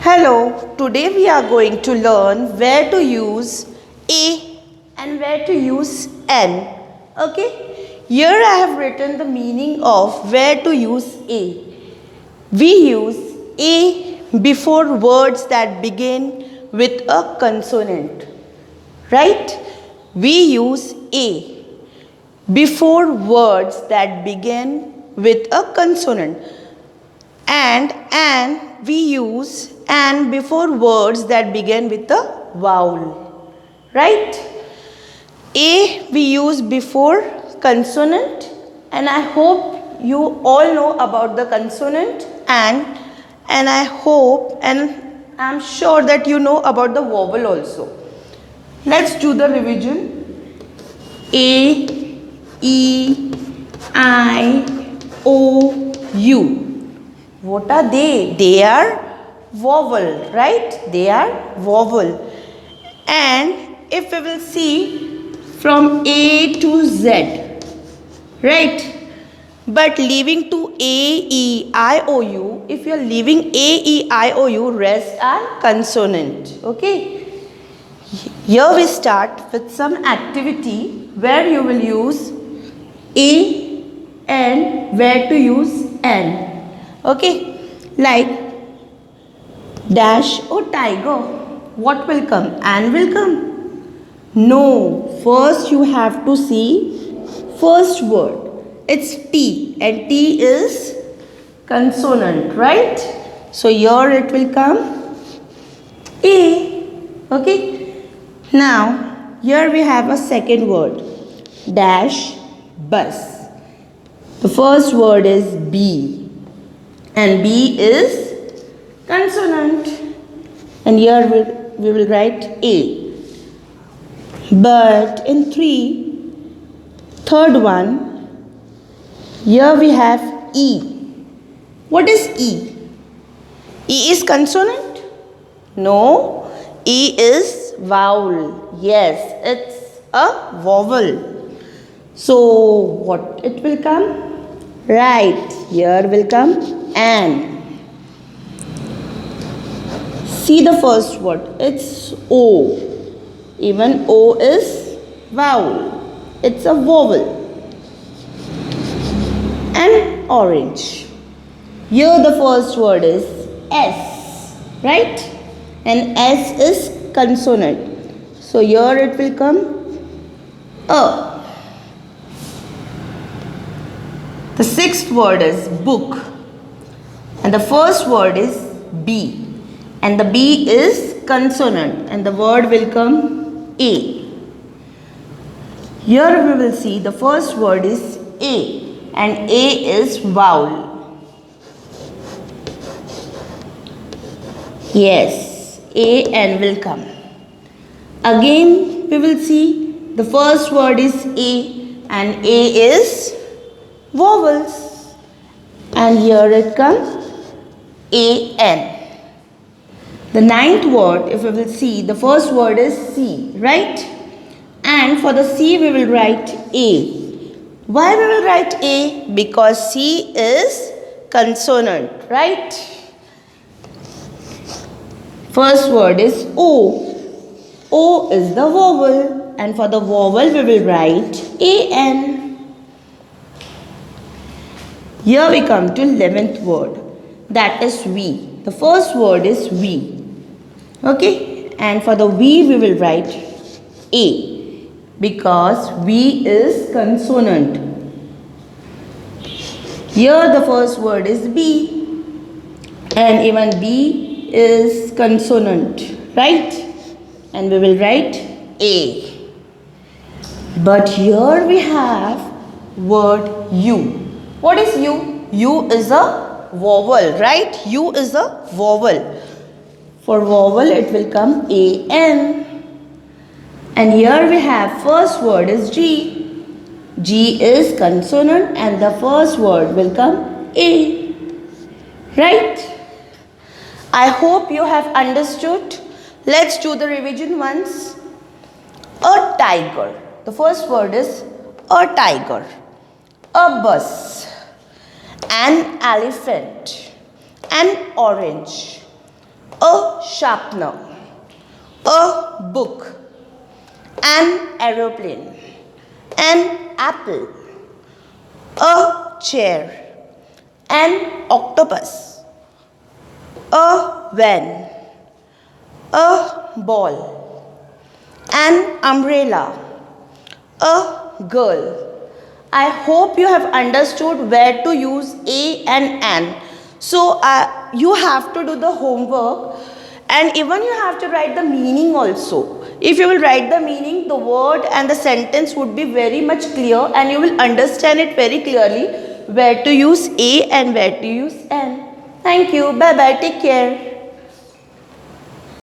Hello, today we are going to learn where to use a and where to use an. Okay, here I have written the meaning of where to use a. We use a before words that begin with a consonant, right? We use a before words that begin with a consonant, and we use and before words that begin with a vowel, right? A we use before consonant, and I hope you all know about the consonant, and I hope and I'm sure that you know about the vowel also. Let's do the revision. A, E, I, O, U. What are they? They are vowel, right? They are vowel. And if we will see from A to Z, right? But leaving to A, E, I, O, U, if you are leaving A, E, I, O, U, rest are consonant. Okay? Here we start with some activity where you will use a and where to use an. Okay, like dash or tiger. What will come? An will come? No. First you have to see first word. It's T, and T is consonant, right? So here it will come A. Okay. Now, here we have a second word, dash, bus. The first word is B, and B is consonant, and here we will write A. But in third one, here we have E. What is E? E is consonant? No, E is vowel. Yes, it's a vowel. So what it will come? Right, here will come an. See the first word. It's O. Even O is vowel. It's a vowel. And orange. Here the first word is S. Right? And S is consonant. So here it will come A. The sixth word is book. And the first word is B. And the B is consonant. And the word will come A. Here we will see the first word is A. And A is vowel. Yes, A and will come. Again we will see the first word is A, and A is vowels, and here it comes A-N. The ninth word, if we will see, the first word is C, right? And for the C we will write A. Why we will write A? Because C is consonant, right? First word is O. O is the vowel, and for the vowel we will write A-N. Here we come to 11th word, that is V. The first word is V. Okay, and for the V we will write A, because V is consonant. Here the first word is B, and even B is consonant, right? And we will write A. But here we have word U. What is U? U is a vowel, right? U is a vowel. For vowel it will come A-N. And here we have first word is G. G is consonant, and the first word will come A. Right? I hope you have understood. Let's do the revision once. A tiger. The first word is a tiger. A bus. An elephant. An orange. a sharpener, a book, an aeroplane, an apple, a chair, an octopus, a van, a ball, an umbrella, a girl. I hope you have understood where to use a and an. So you have to do the homework, and even you have to write the meaning also. If you will write the meaning, the word and the sentence would be very much clear, and you will understand it very clearly where to use a and where to use an. Thank you. Bye bye. Take care.